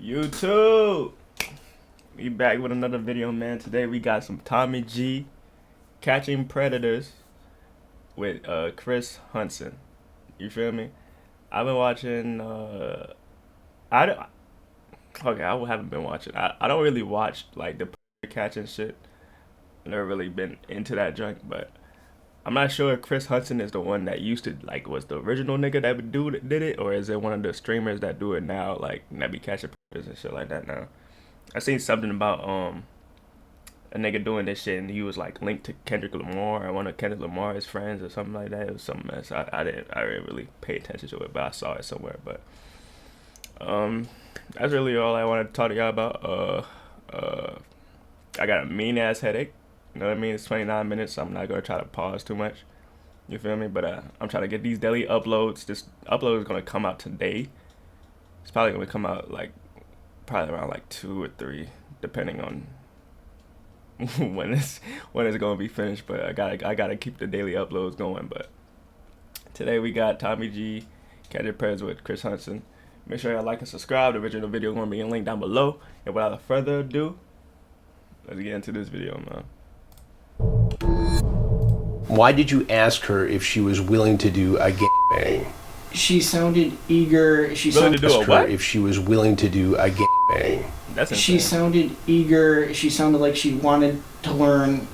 YouTube, we back with another video, man. Today we got some Tommy G catching predators with Chris Hansen. You feel me? I've been watching. I don't. Okay, I haven't been watching. I don't really watch like the predator catching shit. Never really been into that junk, but I'm not sure if Chris Hansen is the one that used to like was the original nigga that would did it, or is it one of the streamers that do it now, like that be catching predators and shit like that now. I seen something about a nigga doing this shit and he was like linked to Kendrick Lamar or one of Kendrick Lamar's friends or something like that. It was some mess. I didn't really pay attention to it, but I saw it somewhere. But that's really all I wanted to talk to y'all about. I got a mean ass headache. You know what I mean? It's 29 minutes, so I'm not gonna try to pause too much. You feel me? But I'm trying to get these daily uploads. This upload is gonna come out today. It's probably gonna come out like probably around like 2 or 3, depending on when it's gonna be finished. But I gotta keep the daily uploads going. But today we got Tommy G catching Preds with Chris Hansen. Make sure y'all like and subscribe. The original video is gonna be in link down below. And without further ado, let's get into this video, man. Why did you ask her if she was willing to do a gangbang? She sounded eager. She sounded to do a what? If she was willing to do a gangbang. That's insane. She sounded eager. She sounded like she wanted to learn,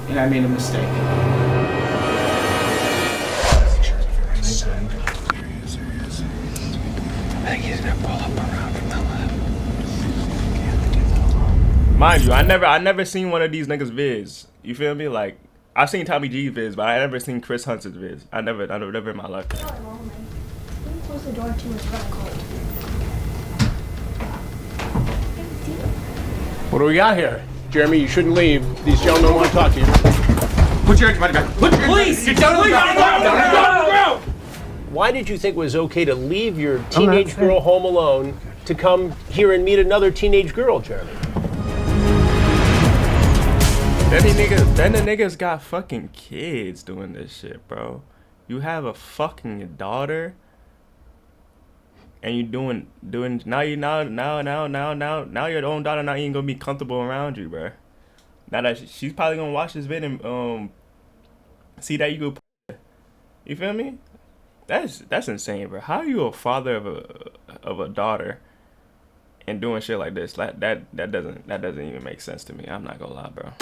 and I made a mistake. I think he's gonna pull up around from the left. Mind you, I never seen one of these niggas vids. You feel me? Like I've seen Tommy G vids, but I never seen Chris Hansen's vids. I never in my life. Close the door too, it's kind of cold. What do we got here? Jeremy, you shouldn't leave. These gentlemen want to talk to you. Put your hands behind your back. Please! Get down on the ground! Why did you think it was okay to leave your teenage girl home alone to come here and meet another teenage girl, Jeremy? Then the niggas got fucking kids doing this shit, bro. You have a fucking daughter, and you doing now your own daughter not even gonna be comfortable around you, bro. Now that she's probably gonna watch this video and see that you go, you feel me? That's insane, bro. How are you a father of a daughter and doing shit like this? That doesn't even make sense to me. I'm not gonna lie, bro.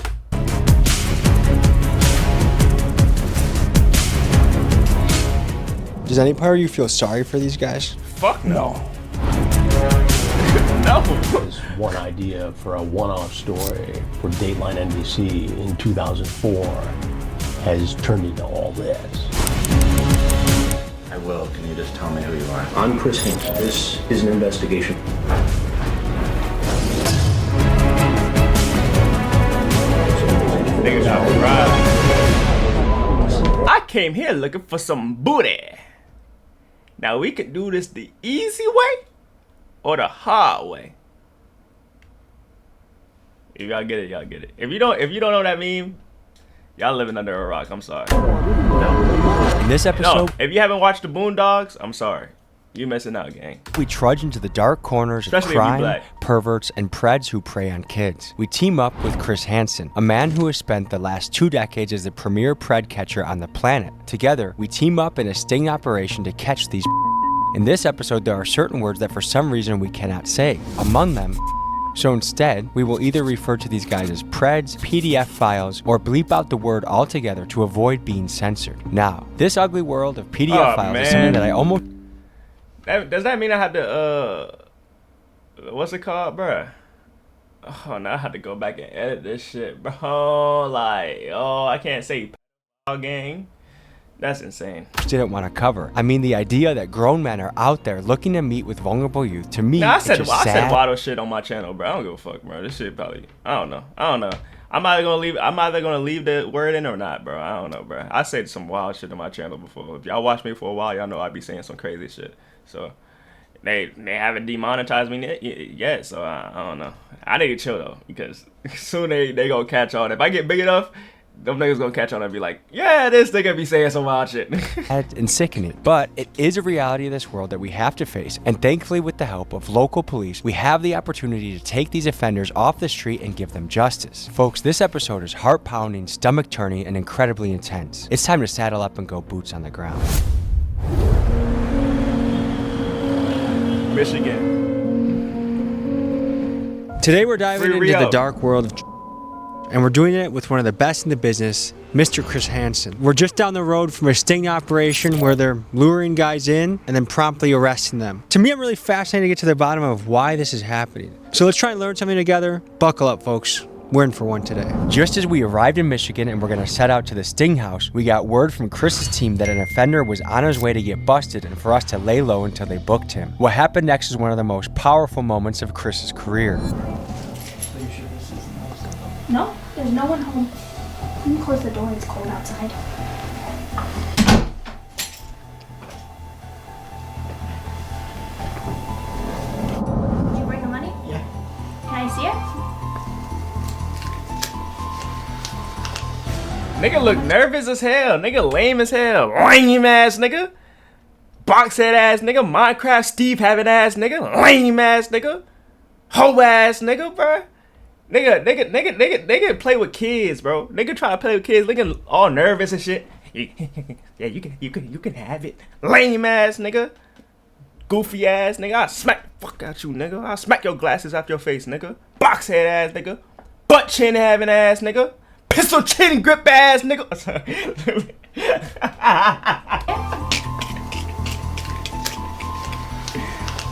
Does any part of you feel sorry for these guys? Fuck no. No. There's one idea for a one-off story for Dateline NBC in 2004 has turned into all this. I will. Can you just tell me who you are? I'm Chris Hansen. This is an investigation. Niggas out right. I came here looking for some booty. Now we can do this the easy way or the hard way. If y'all get it, y'all get it. If you don't know that meme, y'all living under a rock. I'm sorry. In this episode, if you haven't watched the Boondocks, I'm sorry. You missing out, gang. we trudge into the dark corners of Especially if you crime, black. perverts, and Preds who prey on kids. We team up with Chris Hansen, a man who has spent the last 2 decades as the premier Pred catcher on the planet. Together, we team up in a sting operation to catch these. In this episode, there are certain words that for some reason we cannot say. Among them, so instead, we will either refer to these guys as Preds, PDF files, or bleep out the word altogether to avoid being censored. Now, this ugly world of PDF files is something that I almost... Does that mean I have to, what's it called, bruh? Oh, now I have to go back and edit this shit, bro. Like, oh, I can't say gang. That's insane. didn't want to cover. I mean, the idea that grown men are out there looking to meet with vulnerable youth, to me, Nah, I it's said just sad. wild shit on my channel, bro. I don't give a fuck, bro. This shit probably, I don't know. I'm either gonna leave the word in or not, bro. I don't know, bro. I said some wild shit on my channel before. If y'all watch me for a while, y'all know I be saying some crazy shit. So they haven't demonetized me yet, so I don't know. I need to chill though, because soon they gonna catch on. If I get big enough, them niggas gonna catch on and be like, yeah, this nigga be saying some wild shit. And sickening. But it is a reality of this world that we have to face, and thankfully with the help of local police, we have the opportunity to take these offenders off the street and give them justice. Folks, this episode is heart-pounding, stomach-turning, and incredibly intense. It's time to saddle up and go boots on the ground. Michigan. Today we're diving Free into Rio. the dark world of and we're doing it with one of the best in the business, Mr. Chris Hansen. We're just down the road from a sting operation where they're luring guys in and then promptly arresting them. To me, I'm really fascinated to get to the bottom of why this is happening. So let's try and learn something together. Buckle up, folks. We're in for one today. Just as we arrived in Michigan and we're gonna set out to the Sting House, we got word from Chris's team that an offender was on his way to get busted and for us to lay low until they booked him. What happened next is one of the most powerful moments of Chris's career. No, there's no one home. You can close the door, it's cold outside. Did you bring the money? Yeah. Can I see it? Nigga look nervous as hell. Nigga lame as hell. Lame ass nigga. Box head ass nigga. Minecraft Steve having ass nigga. Lame ass nigga. Hoe ass nigga, bruh. Nigga play with kids, bro. Nigga try to play with kids, nigga all nervous and shit. Yeah, you can have it. Lame ass nigga. Goofy ass nigga. I'll smack the fuck out you, nigga. I'll smack your glasses off your face, nigga. Box head ass nigga. Butt chin having ass nigga. Pistol chin grip ass nigga.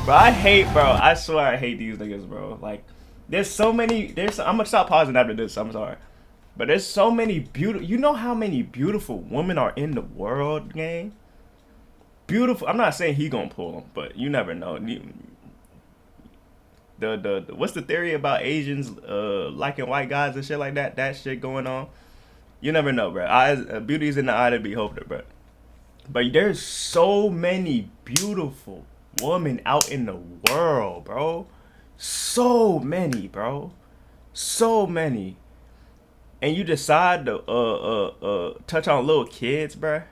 Bro, I swear I hate these niggas, bro. Like, there's so many, I'm gonna stop pausing after this, I'm sorry. But there's so many beautiful, you know how many beautiful women are in the world, gang? Beautiful, I'm not saying he gonna pull them, but you never know. What's the theory about Asians liking white guys and shit like that? That shit going on. You never know, bro. Beauty's in the eye to beholder, bro. But there's so many beautiful women out in the world, bro. So many, bro. So many. And you decide to touch on little kids, bro.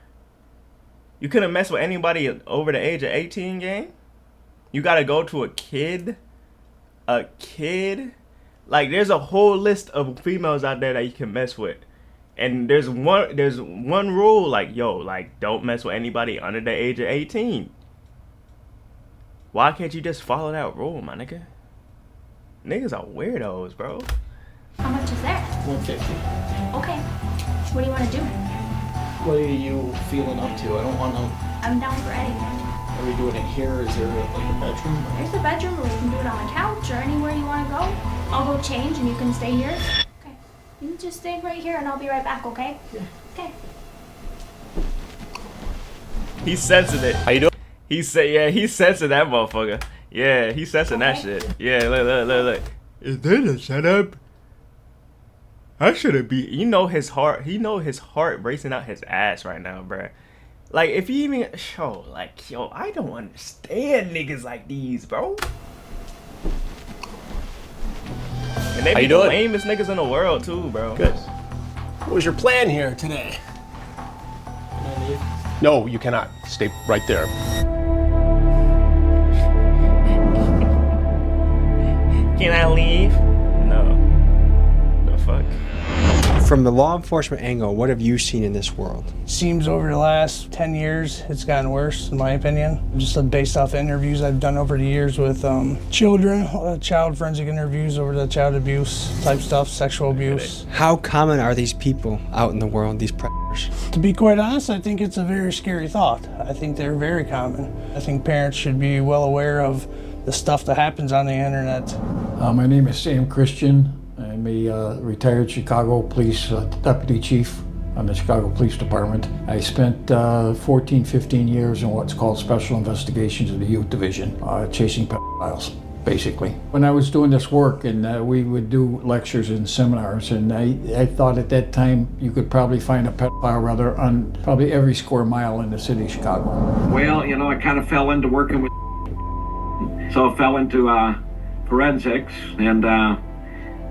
You couldn't mess with anybody over the age of 18, gang. You gotta go to a kid. A kid. Like, there's a whole list of females out there that you can mess with. And there's one rule, like, yo, like, don't mess with anybody under the age of 18. Why can't you just follow that rule, my nigga? Niggas are weirdos, bro. How much is there? 150. Okay. What do you want to do? What are you feeling up to? I don't want to. I'm down for anything. Are we doing it here? Is there like a bedroom? There's a bedroom, or we can do it on the couch, or anywhere you want to go. I'll go change, and you can stay here. Okay. You can just stay right here, and I'll be right back. Okay? Yeah. Okay. He's sensing it. How you doing? He said, yeah, he's sensing that motherfucker. Yeah, he's sensing that shit. Yeah, look. Is that a setup? I shouldn't be. You know his heart. He know his heart racing out his ass right now, bruh. Like, if he even show, like, yo, I don't understand niggas like these, bro. And they be the lamest niggas in the world too, bro. Good. What was your plan here today? Can I leave? No, you cannot. Stay right there. Can I leave? No. The fuck? From the law enforcement angle, what have you seen in this world? Seems over the last 10 years, it's gotten worse, in my opinion. Just based off interviews I've done over the years with children, child forensic interviews over the child abuse type stuff, sexual abuse. How common are these people out in the world, these predators? To be quite honest, I think it's a very scary thought. I think they're very common. I think parents should be well aware of the stuff that happens on the internet. My name is Sam Christian. I'm a retired Chicago Police Deputy Chief on the Chicago Police Department. I spent 14, 15 years in what's called Special Investigations of the Youth Division, chasing pedophiles, basically. When I was doing this work, and we would do lectures and seminars, and I thought at that time you could probably find a pedophile rather on probably every square mile in the city of Chicago. Well, you know, I kind of fell into working with, so I fell into forensics, and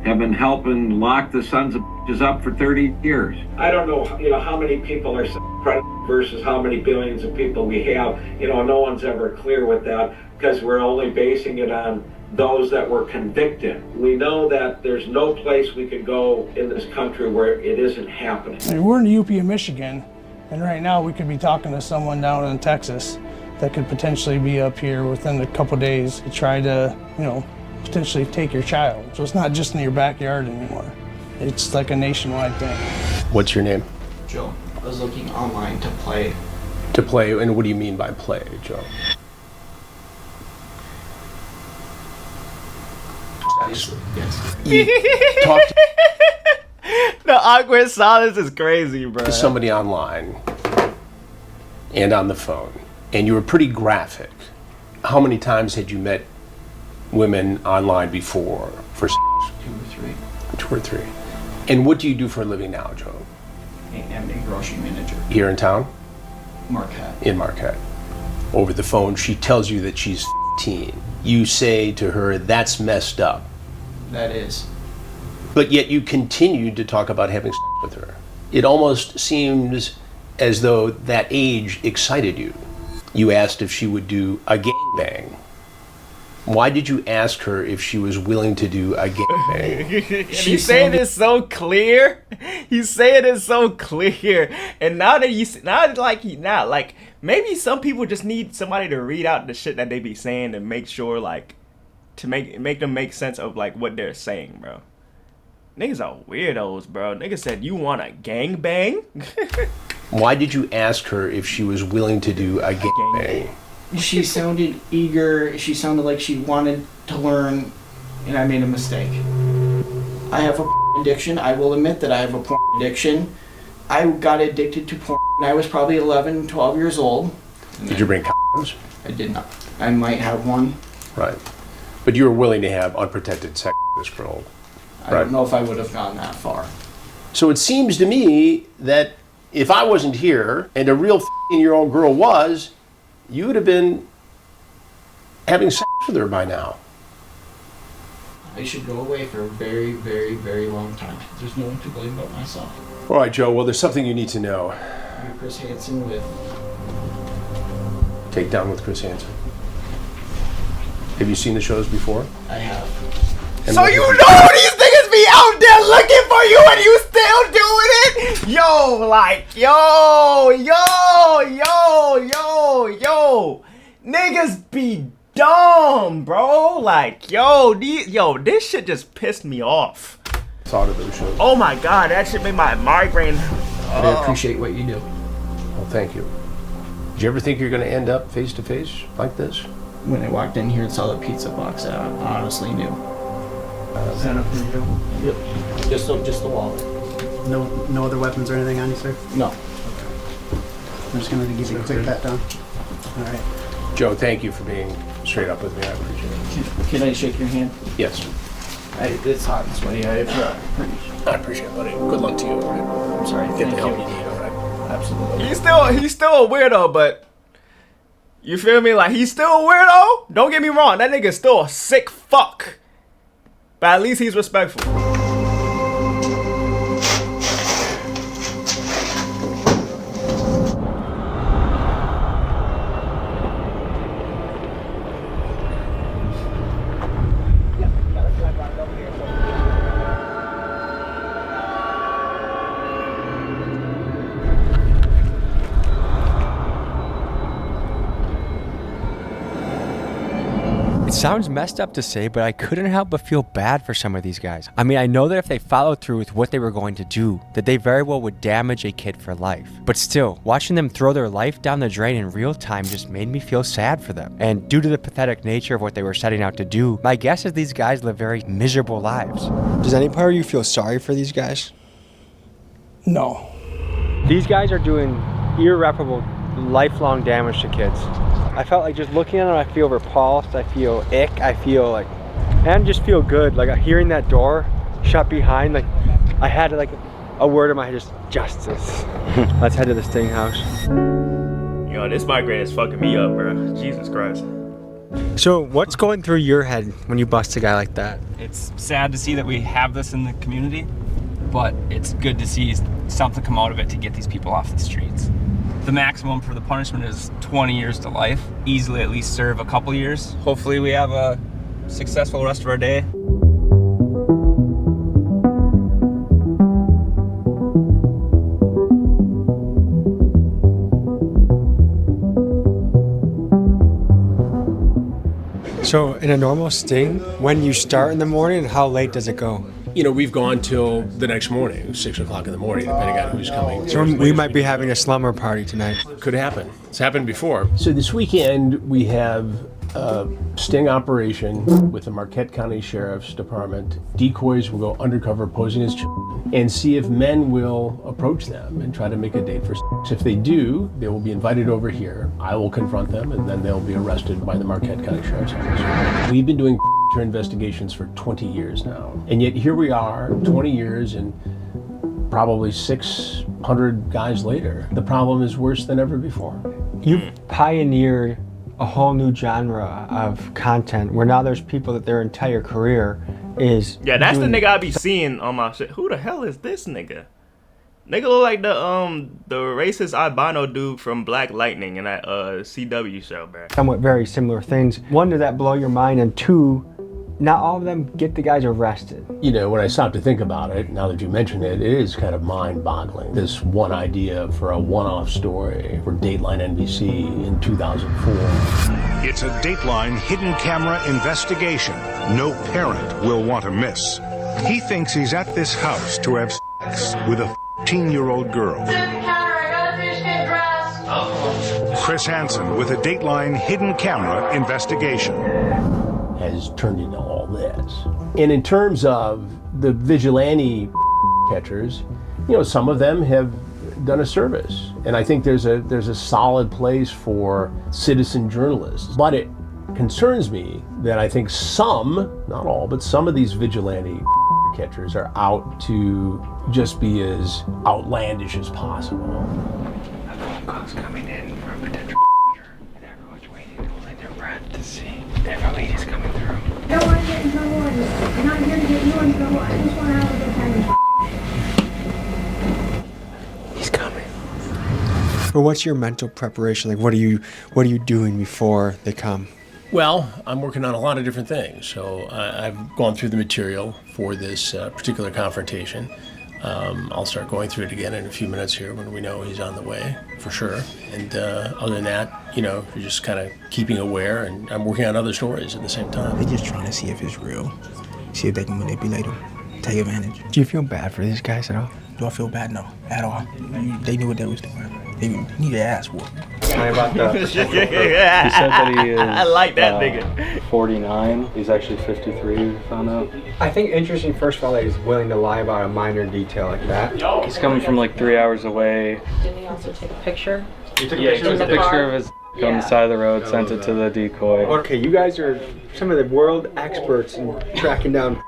have been helping lock the sons of is up for 30 years. I don't know, how many people are predators versus how many billions of people we have. No one's ever clear with that because we're only basing it on those that were convicted. We know that there's no place we could go in this country where it isn't happening. I mean, we're in the UP of Michigan, and right now we could be talking to someone down in Texas that could potentially be up here within a couple days to try to, potentially take your child. So it's not just in your backyard anymore. It's like a nationwide thing. What's your name? Joe, I was looking online to play. To play, and what do you mean by play, Joe? Obviously, yes. Talk The awkward silence is crazy, bro. to somebody online and on the phone, and you were pretty graphic. How many times had you met women online before for sex? 2 or 3. 2 or 3. And what do you do for a living now, Joe? I'm a grocery manager. Here in town? Marquette. In Marquette. Over the phone, she tells you that she's 15. You say to her, that's messed up. That is. But yet you continued to talk about having sex with her. It almost seems as though that age excited you. You asked if she would do a gangbang. Why did you ask her if she was willing to do a gangbang? He's saying it so clear. He's saying it so clear. And now that maybe some people just need somebody to read out the shit that they be saying to make sure, to make them make sense of what they're saying, bro. Niggas are weirdos, bro. Niggas said, you want a gangbang? Why did you ask her if she was willing to do a gangbang? She sounded eager. She sounded like she wanted to learn, and I made a mistake. I have a addiction. I will admit that I have a porn addiction. I got addicted to porn when I was probably 11, 12 years old. Did you bring condoms? I did not. I might have one. Right. But you were willing to have unprotected sex with this girl. I don't know if I would have gone that far. So it seems to me that if I wasn't here and a real 15-year-old girl was, you would have been having sex with her by now. I should go away for a very, very, very long time. There's no one to blame but myself. All right, Joe. Well, there's something you need to know. I'm Chris Hansen with... Take Down with Chris Hansen. Have you seen the shows before? I have. And so you know these niggas be out there looking for you and you still doing it? Yo. Niggas be dumb, bro. This shit just pissed me off. Thought of those shows. Oh my god, that shit made my migraine. I appreciate what you do. Well, thank you. Did you ever think you're going to end up face to face like this? When I walked in here and saw the pizza box, I honestly knew. Is that up for you? Yep. Just the wallet. No other weapons or anything on you, sir? No. Okay. I'm just gonna give you a quick pat down. All right. Joe, thank you for being straight up with me. I appreciate it. Can I shake your hand? Yes. It's hot and sweaty. I appreciate it, buddy. Good luck to you. All right? I'm sorry. Get the help you need. All right. Absolutely. He's still a weirdo, but you feel me? He's still a weirdo. Don't get me wrong. That nigga's still a sick fuck. But at least he's respectful. Sounds messed up to say, but I couldn't help but feel bad for some of these guys. I mean, I know that if they followed through with what they were going to do, that they very well would damage a kid for life. But still, watching them throw their life down the drain in real time just made me feel sad for them. And due to the pathetic nature of what they were setting out to do, my guess is these guys live very miserable lives. Does any part of you feel sorry for these guys? No. These guys are doing irreparable, lifelong damage to kids. I felt like just looking at them, I feel repulsed, I feel ick, I feel and just feel good. Hearing that door shut behind, I had a word in my head, just justice. Let's head to the sting house. Yo, this migraine is fucking me up, bro. Jesus Christ. So what's going through your head when you bust a guy like that? It's sad to see that we have this in the community, but it's good to see something come out of it to get these people off the streets. The maximum for the punishment is 20 years to life. Easily at least serve a couple years. Hopefully we have a successful rest of our day. So in a normal sting, when you start in the morning, how late does it go? You know, we've gone till the next morning, 6 o'clock in the morning, depending on who's coming. So we might be having a slumber party tonight. Could happen. It's happened before. So this weekend we have a sting operation with the Marquette County Sheriff's Department. Decoys will go undercover posing as children and see if men will approach them and try to make a date for sex. If they do, they will be invited over here. I will confront them and then they'll be arrested by the Marquette County Sheriff's Office. We've been doing investigations for 20 years now. And yet here we are, 20 years and probably 600 guys later. The problem is worse than ever before. You've pioneered a whole new genre of content where now there's people that their entire career is Yeah, that's the nigga I be seeing on my shit. Who the hell is this nigga? Nigga look like the racist albino dude from Black Lightning in that CW show, bro. somewhat very similar things. One, did that blow your mind? And two, not all of them get the guys arrested. You know, when I stop to think about it, now that you mention it, it is kind of mind-boggling. This one idea for a one-off story for Dateline NBC in 2004. It's a Dateline hidden camera investigation no parent will want to miss. He thinks he's at this house to have sex with a 15-year-old girl. Chris Hansen with a Dateline hidden camera investigation. Has turned into all this. And in terms of the vigilante catchers, you know, some of them have done a service. And I think there's a solid place for citizen journalists. But it concerns me that I think some, not all, but some of these vigilante catchers are out to just be as outlandish as possible. A phone call's coming in from a potential and everyone's waiting, holding their breath to see if a lady's coming through. I don't want to get in trouble. I'm not here to get you in trouble. I just want to have a good time. He's coming. But what's your mental preparation? Like, what are you doing before they come? Well, I'm working on a lot of different things. So I've gone through the material for this particular confrontation. I'll start going through it again in a few minutes here when we know he's on the way, for sure. And other than that, you know, you're just kind of keeping aware, and I'm working on other stories at the same time. They're just trying to see if it's real, see if they can manipulate him, take advantage. Do you feel bad for these guys at all? Do I feel bad? No, at all. They knew what they was doing. They need their ass whooped. About that. He said that he is I like that nigga. 49. He's actually 53, we found out. I think interesting, first of all, that he's willing to lie about a minor detail like that. He's coming from like 3 hours away. Didn't he also take a picture? He took a picture of his on the side of the road, sent it to the decoy. Okay, you guys are some of the world experts in tracking down.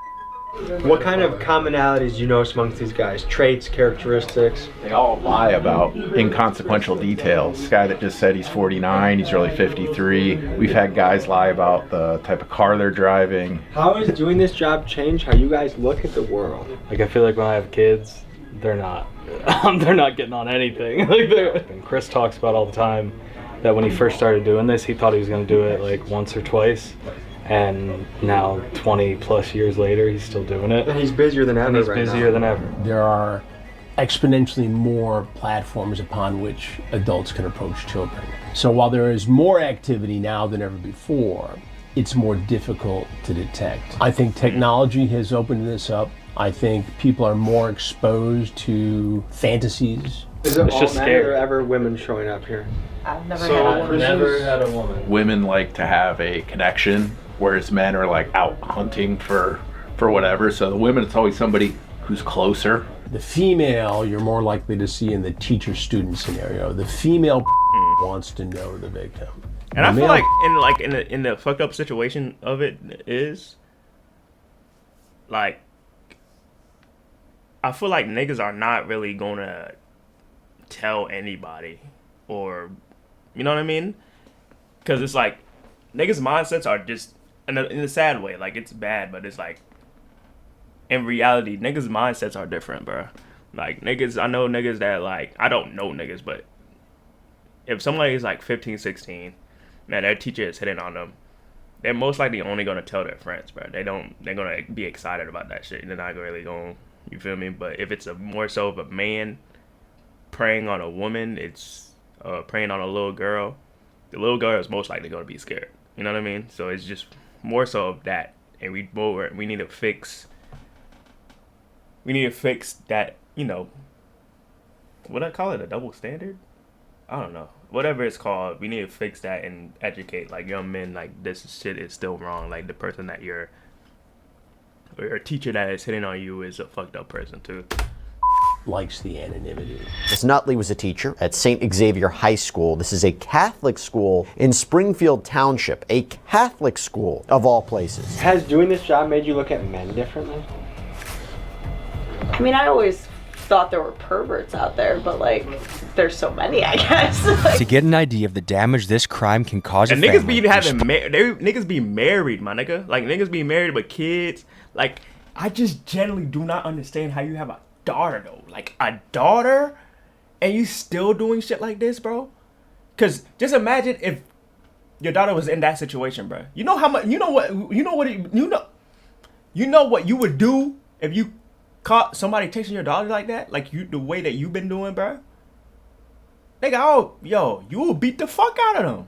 What kind of commonalities do you notice amongst these guys? Traits, characteristics? They all lie about inconsequential details. This guy that just said he's 49, he's really 53. We've had guys lie about the type of car they're driving. How has doing this job changed how you guys look at the world? Like, I feel like when I have kids, they're not getting on anything. And Chris talks about all the time that when he first started doing this, he thought he was going to do it like once or twice. And now, 20 plus years later, he's still doing it. And he's busier than ever. Than ever. There are exponentially more platforms upon which adults can approach children. So while there is more activity now than ever before, it's more difficult to detect. I think technology has opened this up. I think people are more exposed to fantasies. Is it it's all just men scary. or ever women showing up here? I've never had a woman. Women like to have a connection, whereas men are like out hunting for whatever. So the women, it's always somebody who's closer. The female, you're more likely to see in the teacher-student scenario. The female wants to know the victim. And I feel like in the fucked up situation of it is like I feel like niggas are not really gonna tell anybody, or you know what I mean? Because it's like niggas' mindsets are just in a sad way. Like, it's bad, but it's like in reality, niggas' mindsets are different, bro. Like, niggas, I know niggas that, like, I don't know niggas, but if somebody is, like, 15, 16, man, their teacher is hitting on them, they're most likely only going to tell their friends, bro. They're going to be excited about that shit. They're not really going to, you feel me? But if it's more so of a man preying on a woman, it's preying on a little girl, the little girl is most likely going to be scared. You know what I mean? So it's just more so of that. And we need to fix that, you know, what I call it, a double standard? I don't know. Whatever it's called, we need to fix that and educate, like, young men, like, this shit is still wrong. Like, the person that or your teacher that is hitting on you is a fucked up person, too. Likes the anonymity. Miss Nutley was a teacher at St. Xavier High School. This is a Catholic school in Springfield Township, a Catholic school of all places. Has doing this job made you look at men differently? I mean, I always thought there were perverts out there, but like, there's so many, I guess. To get an idea of the damage this crime can cause and a niggas family, be niggas be married, my nigga. Like, niggas be married with kids. Like, I just generally do not understand how you have a daughter, though. Like, a daughter, and you still doing shit like this, bro. Cause just imagine if your daughter was in that situation, bro. You know how much, you know what you would do if you caught somebody texting your daughter like that, like the way that you've been doing, bro. Nigga, you will beat the fuck out of them.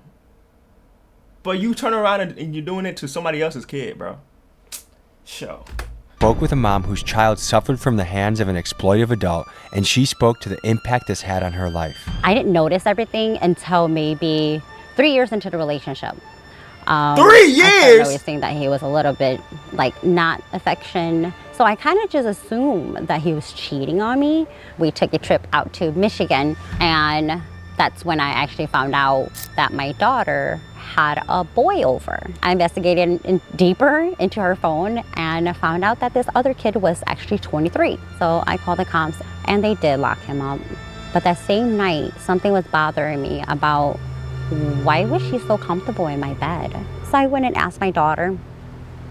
But you turn around and you're doing it to somebody else's kid, bro. Show. Spoke with a mom whose child suffered from the hands of an exploitive adult, and she spoke to the impact this had on her life. I didn't notice everything until maybe 3 years into the relationship. 3 years? I started noticing that he was a little bit, like, not affection. So I kind of just assumed that he was cheating on me. We took a trip out to Michigan, and that's when I actually found out that my daughter had a boy over. I investigated deeper into her phone and found out that this other kid was actually 23. So I called the cops, and they did lock him up. But that same night, something was bothering me about why was she so comfortable in my bed. So I went and asked my daughter,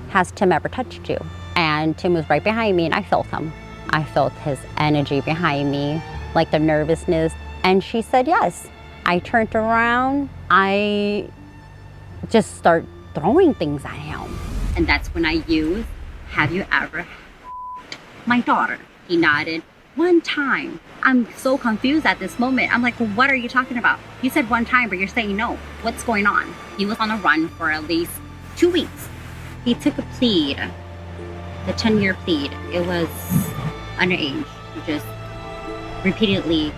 has Tim ever touched you? And Tim was right behind me, and I felt him. I felt his energy behind me, like the nervousness, and she said yes. I turned around, I just start throwing things at him. And that's when I used, have you ever my daughter? He nodded. One time. I'm so confused at this moment. I'm like, what are you talking about? You said one time, but you're saying no. What's going on? He was on a run for at least 2 weeks. He took a plea, the 10-year plea. It was underage. He just repeatedly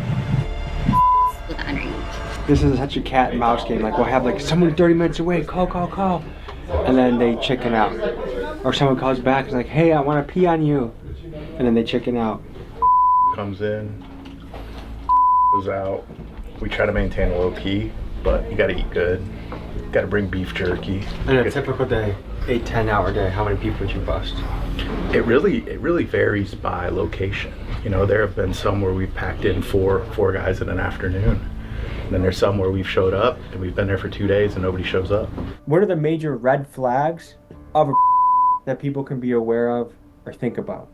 with the underage. This is such a cat and mouse game. Like, we'll have like someone 30 minutes away, call. And then they chicken out. Or someone calls back and is like, hey, I want to pee on you. And then they chicken out. Comes in, goes out. We try to maintain a low key, but you gotta eat good. You gotta bring beef jerky. In a typical day, 8-10 hour day, how many people would you bust? It really varies by location. You know, there have been some where we've packed in four guys in an afternoon. And then there's some where we've showed up and we've been there for 2 days and nobody shows up. What are the major red flags of a that people can be aware of or think about?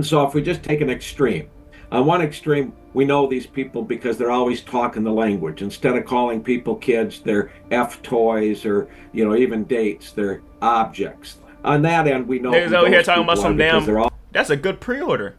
So if we just take an extreme, on one extreme, we know these people because they're always talking the language. Instead of calling people kids, they're F toys or, you know, even dates, they're objects. On that end, we know. Niggas over here talking about some damn. That's a good pre-order.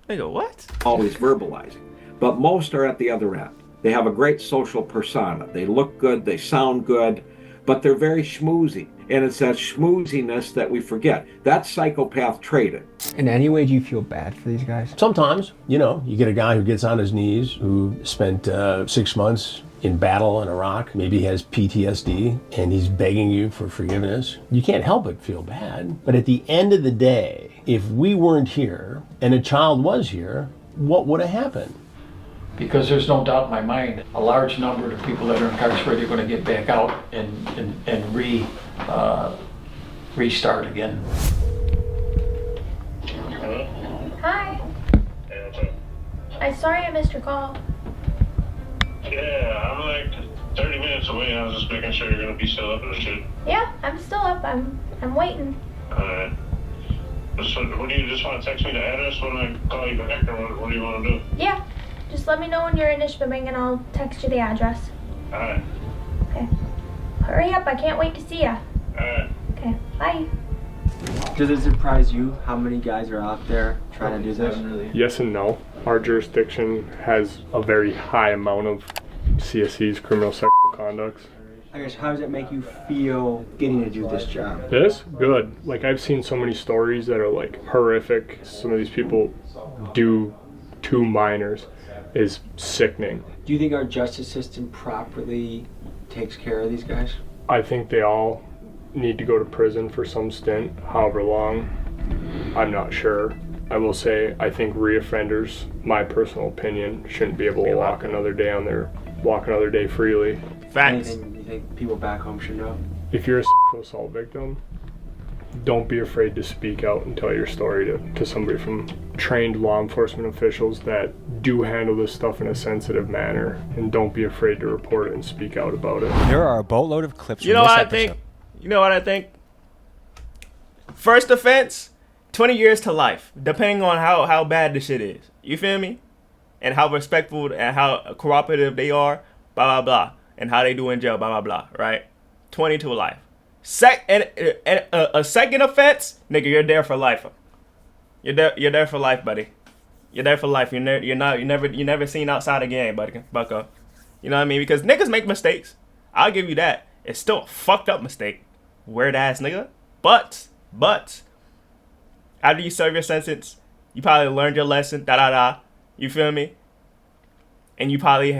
Nigga, what? Always verbalizing. But most are at the other end. They have a great social persona. They look good, they sound good, but they're very schmoozy. And it's that schmooziness that we forget. That's psychopath traded. In any way, do you feel bad for these guys? Sometimes, you know, you get a guy who gets on his knees, who spent 6 months in battle in Iraq, maybe he has PTSD, and he's begging you for forgiveness. You can't help but feel bad. But at the end of the day, if we weren't here and a child was here, what would have happened? Because there's no doubt in my mind, a large number of the people that are incarcerated are going to get back out and restart again. Hi. I'm sorry I missed your call. Yeah, I'm like 30 minutes away. I was just making sure you're gonna be still up and shit. Yeah, I'm still up. I'm waiting. Alright. So, what do you just want to text me the address when I call you back, or what do you want to do? Yeah. Just let me know when you're in Ishpeming and I'll text you the address. Alright. Okay. Hurry up, I can't wait to see ya. Alright. Okay, bye. Does it surprise you how many guys are out there trying to do this? Yes and no. Our jurisdiction has a very high amount of CSCs, criminal sexual conducts. I guess, how does it make you feel getting to do this job? This? Good. Like, I've seen so many stories that are like horrific. Some of these people do to minors is sickening. Do you think our justice system properly takes care of these guys? I think they all need to go to prison for some stint, however long. I'm not sure. I will say I think reoffenders, my personal opinion, shouldn't be able to walk another day freely. Facts. Anything you think people back home should know? If you're a sexual assault victim, don't be afraid to speak out and tell your story to somebody from trained law enforcement officials that do handle this stuff in a sensitive manner, and don't be afraid to report it and speak out about it. There are a boatload of clips You from know this what I episode. think? You know what I think? First offense, 20 years to life, depending on how bad the shit is. You feel me? And how respectful and how cooperative they are, blah, blah, blah. And how they do in jail, blah, blah, blah, right? 20 to life. A second offense, nigga, you're there for life. You're there for life, buddy. You're there for life. You're never seen outside the game, buddy. Bucko. You know what I mean? Because niggas make mistakes. I'll give you that. It's still a fucked up mistake. Weird ass nigga. But after you serve your sentence, you probably learned your lesson. You feel me? And you probably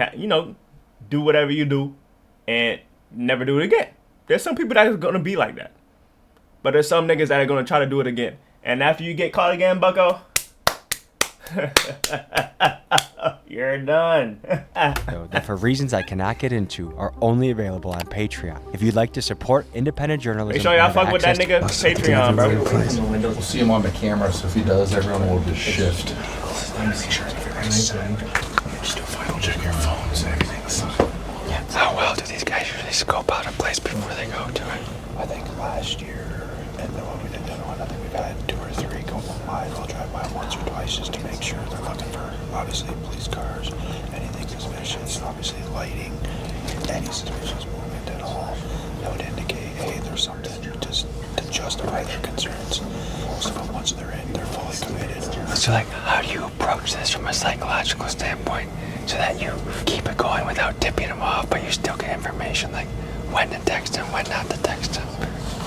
do whatever you do and never do it again. There's some people that are gonna be like that. But there's some niggas that are gonna try to do it again. And after you get caught again, bucko, you're done. That for reasons I cannot get into are only available on Patreon. If you'd like to support independent journalism, make sure y'all fuck with that nigga Patreon, bro. We'll see him on the camera, so if he does, everyone will just shift. Let me make sure everything's set. Just do a final check your phones, everything's fine. Yeah. How well do these guys usually scope out a place before they go to it? I think last year, and then when we did that one, I think we've had 2 or 3 go by. They'll drive by once or twice just to make sure they're looking for, obviously, police cars, anything suspicious, obviously lighting, any suspicious movement at all that would indicate, hey, there's something just to justify their concerns. So but once they're in, they're fully committed. So like, how do you approach this from a psychological standpoint so that you keep it going without tipping them off, but you still get information like when to text them, when not to text them?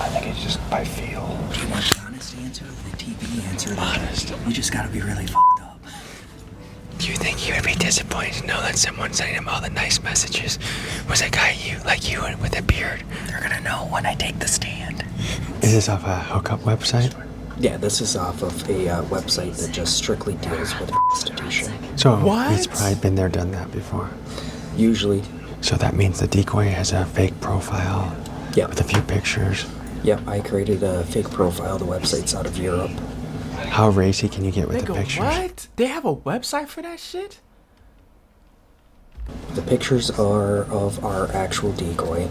I think it's just by feel. Do you want the honest answer or the TV answer? Honest. You just gotta be really fucked up. Do you think he would be disappointed to know that someone sending him all the nice messages was a guy like you with a beard? They're gonna know when I take the stand. Is this off a hookup website? Yeah, this is off of a website that just strictly deals with prostitution. So he's probably been there, done that before. Usually. So that means the decoy has a fake profile. Yeah. With a few pictures. Yep, I created a fake profile. The website's out of Europe. How racy can you get with the pictures? What? They have a website for that shit? The pictures are of our actual decoy.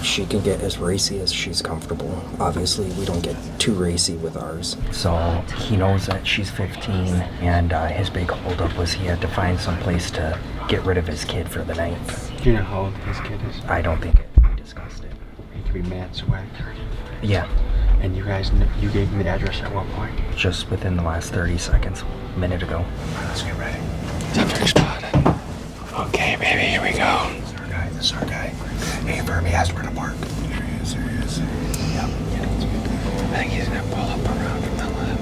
She can get as racy as she's comfortable. Obviously, we don't get too racy with ours. So he knows that she's 15, and his big holdup was he had to find some place to get rid of his kid for the night. Do you know how old his kid is? I don't think we discussed it. He could be mad swag. Yeah. And you gave him the address at what point? Just within the last 30 seconds, a minute ago. Let's get ready. Subject spotted. Okay, baby, here we go. This is our guy. Hey, Verb, he asked where to park. There he is. Yep. I think he's gonna pull up around from the left.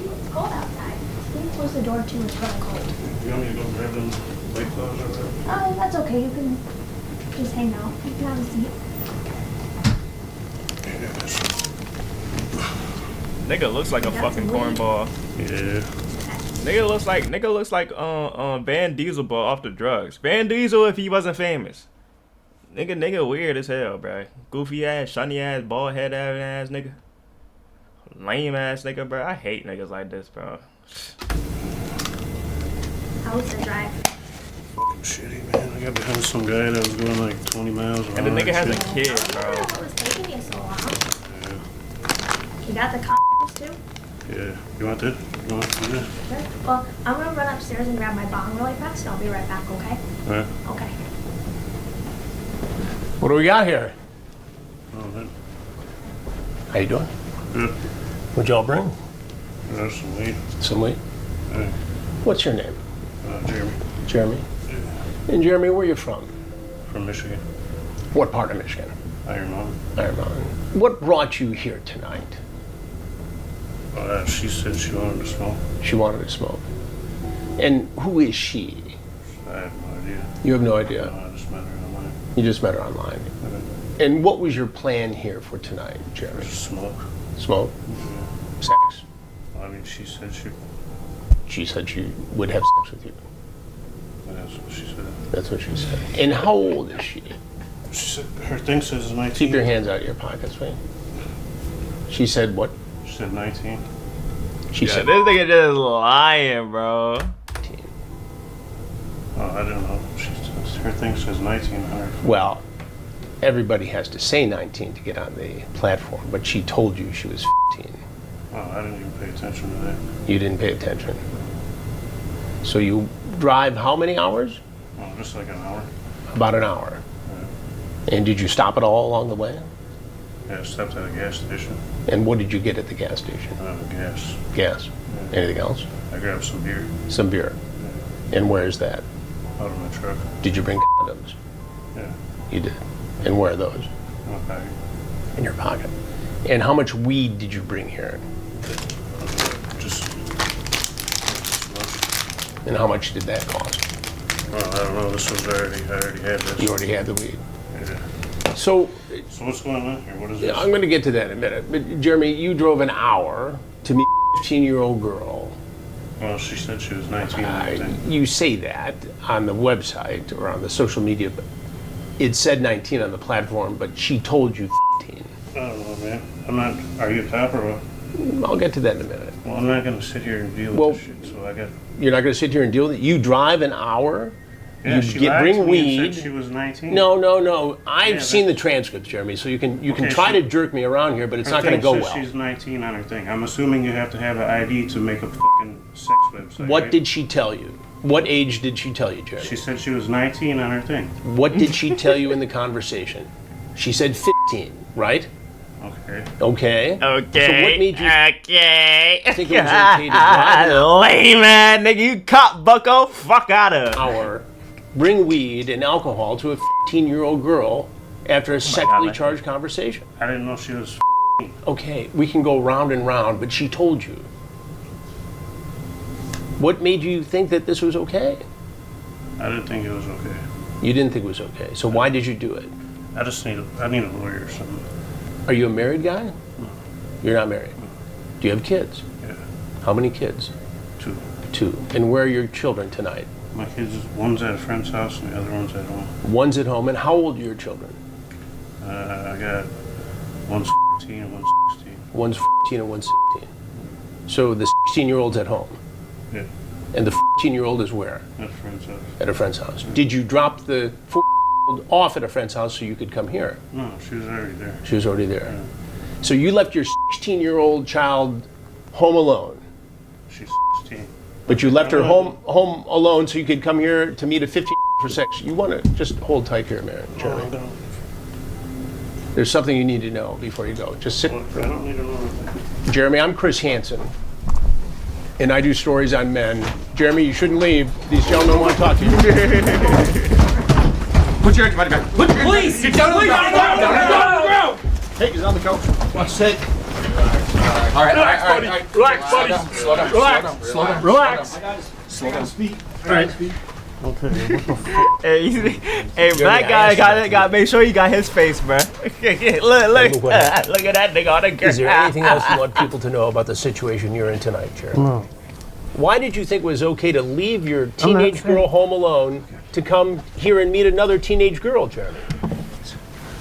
It's cold outside. Can you close the door too? It's really cold. You want me to go grab them light clothes or whatever? That's okay. You can just hang out. You can have a seat. Nigga looks like a fucking cornball. Yeah. Nigga looks like Van Diesel but off the drugs. Van Diesel if he wasn't famous. Nigga weird as hell, bro. Goofy ass, shiny ass, bald head ass nigga. Lame ass nigga, bro. I hate niggas like this, bro. How was the drive? Fucking shitty, man. I got behind some guy that was going like 20 miles an hour. And the nigga has a kid, bro. What was taking you so long? Yeah. You got the condoms too? Yeah. You want that? You want to do this? Sure. Well, I'm gonna run upstairs and grab my bong really fast, and I'll be right back, okay? Alright. Okay. What do we got here? Oh, man. How you doing? Good. What'd y'all bring? There's some weed. Some weed? Yeah. What's your name? Jeremy. Jeremy? And Jeremy, where are you from? From Michigan. What part of Michigan? Iron Mountain. Iron Mountain. What brought you here tonight? She said she wanted to smoke. She wanted to smoke. And who is she? I have no idea. You have no idea? No, I just met her online. You just met her online. And what was your plan here for tonight, Jeremy? Just smoke. Smoke? Yeah. Sex? Well, I mean, she said she... She said she would have sex with you. That's what she said. That's what she said. And how old is she? She said her thing says 19. Keep your hands out of your pockets, please. She said what? She said 19. She Yeah, said this nigga just lying, bro. Oh, I don't know. Her thing says 19 on her. Well, everybody has to say 19 to get on the platform, but she told you she was 15. Oh, I didn't even pay attention to that. You didn't pay attention. So you drive how many hours? Oh, just like an hour. About an hour. And did you stop at all along the way? Yeah, I stopped at a gas station. And what did you get at the gas station? Gas. Gas. Yeah. Anything else? I grabbed some beer. Some beer. And where's that? Out of my truck. Did you bring condoms? Yeah. You did. And where are those? In my pocket. In your pocket. And how much weed did you bring here? Just And how much did that cost? Well, I don't know. This was I already had this. You already had the weed. Yeah. So what's going on here? What is this? I'm going to get to that in a minute. But Jeremy, you drove an hour to meet a 15-year-old girl. Well, she said she was 19. You say that on the website or on the social media, but it said 19 on the platform, but she told you 15. I don't know, man. I'm not. Are you a cop or what? I'll get to that in a minute. Well, I'm not going to sit here and deal with this shit. So I got. You're not going to sit here and deal with it. You drive an hour. Yeah, you she lied bring to me weed. and said she was 19. No. I've Yeah, seen the transcripts, Jeremy. So you can Okay, try to jerk me around here, but it's Her not going to thing go says well. She's 19 on her thing. I'm assuming you have to have an ID to make a fucking sex website. What right? did she tell you? What age did she tell you, Jeremy? She said she was 19 on her thing. What did she tell you in the conversation? She said 15, right? Okay. Okay. Okay. So what made you okay. think it was okay to drive an Lame man, nigga. You cop bucko. Fuck out of hour, bring weed and alcohol to a 15-year-old girl after a sexually charged conversation? I didn't know she was. Okay, we can go round and round, but she told you. What made you think that this was okay? I didn't think it was okay. You didn't think it was okay. So why did you do it? I need a lawyer or something. Are you a married guy? No. You're not married. Do you have kids? Yeah. How many kids? 2. 2. And where are your children tonight? My kids, one's at a friend's house and the other one's at home. One's at home. And how old are your children? I got one's 14 and one's 16. One's 14 and one's 16. So the 16-year-old's at home. Yeah. And the 14-year-old is where? At a friend's house. At a friend's house. Did you drop the 14-year-old off at a friend's house so you could come here? No, she was already there. She was already there. Yeah. So you left your 16-year-old child home alone. She's 16. But you left her home alone so you could come here to meet a 15 for sex. You want to just hold tight here, Jeremy. No. There's something you need to know before you go. Just sit. I don't need to know anything. Jeremy, I'm Chris Hansen, and I do stories on men. Jeremy, you shouldn't leave. These gentlemen want to talk to you. Put your body back. Please! Get down on the ground! Hey, he's on the couch. Watch sick. All right. Relax, buddy. Slow down. Relax. Slow down. Speak. All right. Hey, black guy got to make sure you got his face, bro. look at that nigga on the ground. Is there anything else you want people to know about the situation you're in tonight, Jeremy? No. Why did you think it was okay to leave your teenage girl home alone to come here and meet another teenage girl, Jeremy? All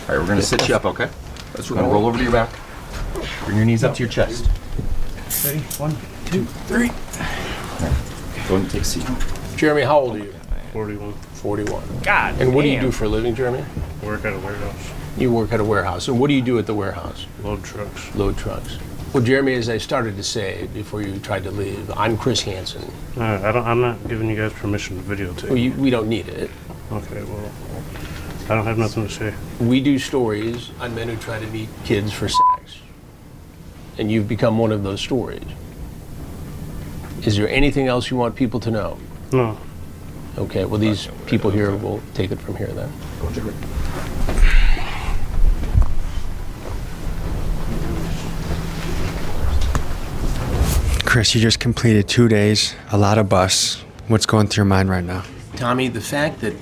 right, we're going to sit you up, okay? We're going to roll over to your back. Bring your knees up to your chest. Ready? 1, 2, 3. Go ahead and take a seat. Jeremy, how old are you? 41. 41. God And what do you damn. do for a living, Jeremy? Work at a warehouse. You work at a warehouse. And what do you do at the warehouse? Load trucks. Load trucks. Well, Jeremy, as I started to say before you tried to leave, I'm Chris Hansen. I'm not giving you guys permission to videotape. Well, we don't need it. Okay, well, I don't have nothing to say. We do stories on men who try to meet kids for sex. And you've become one of those stories. Is there anything else you want people to know? No. Okay, well, these people here will take it from here then. Chris, you just completed 2 days, a lot of bus. What's going through your mind right now? Tommy, the fact that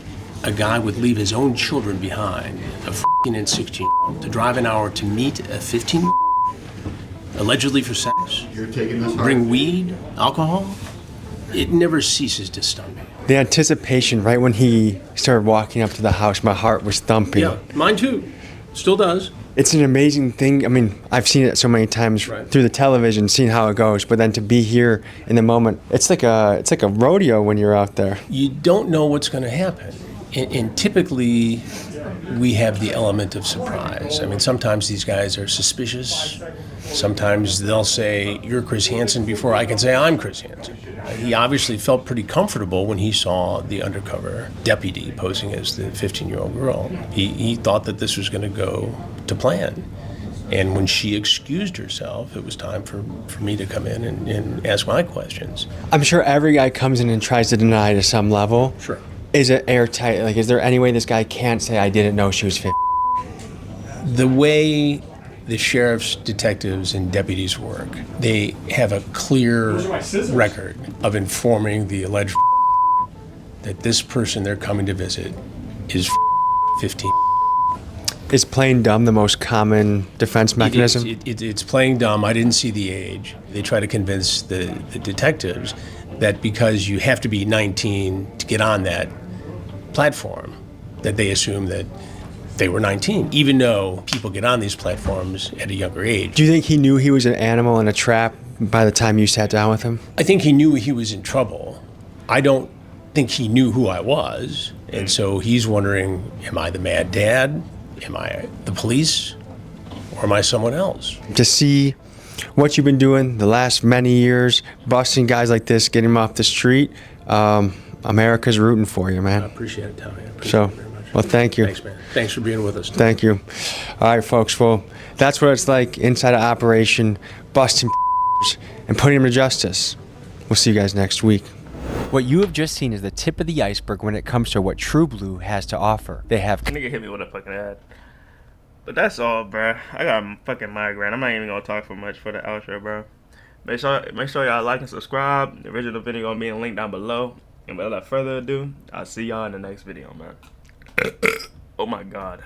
a guy would leave his own children behind, a 14 and 16, to drive an hour to meet a 15, allegedly for sex, You're taking this bring weed, alcohol, it never ceases to stun me. The anticipation right when he started walking up to the house, my heart was thumping. Yeah, mine too. Still does. It's an amazing thing. I mean, I've seen it so many times through the television, seeing how it goes, but then to be here in the moment, it's like a rodeo when you're out there. You don't know what's going to happen. And typically, we have the element of surprise. I mean, sometimes these guys are suspicious. Sometimes they'll say, "You're Chris Hansen," before I can say, "I'm Chris Hansen." He obviously felt pretty comfortable when he saw the undercover deputy posing as the 15-year-old girl. He thought that this was going to go to plan. And when she excused herself, it was time for me to come in and ask my questions. I'm sure every guy comes in and tries to deny to some level. Sure. Is it airtight? Like, is there any way this guy can't say, "I didn't know she was 15"? The way the sheriff's detectives and deputies work, they have a clear record of informing the alleged that this person they're coming to visit is 15. Is playing dumb the most common defense mechanism? It's playing dumb. I didn't see the age. They try to convince the detectives that because you have to be 19 to get on that platform, that they assume that they were 19, even though people get on these platforms at a younger age. Do you think he knew he was an animal in a trap by the time you sat down with him? I think he knew he was in trouble. I don't think he knew who I was. And so he's wondering, am I the mad dad? Am I the police? Or am I someone else? To see what you've been doing the last many years, busting guys like this, getting them off the street, America's rooting for you, man. I appreciate it, Tommy. Well, thank you. Thanks, man. Thanks for being with us. Thank you. All right, folks. Well, that's what it's like inside an operation, busting and putting them to justice. We'll see you guys next week. What you have just seen is the tip of the iceberg when it comes to what True Blue has to offer. They have... Nigga hit me with a fucking ad. But that's all, bro. I got a fucking migraine. I'm not even gonna talk for much for the outro, bro. Make sure y'all like and subscribe. The original video gonna be in the link down below. And without further ado, I'll see y'all in the next video, man. Oh my God.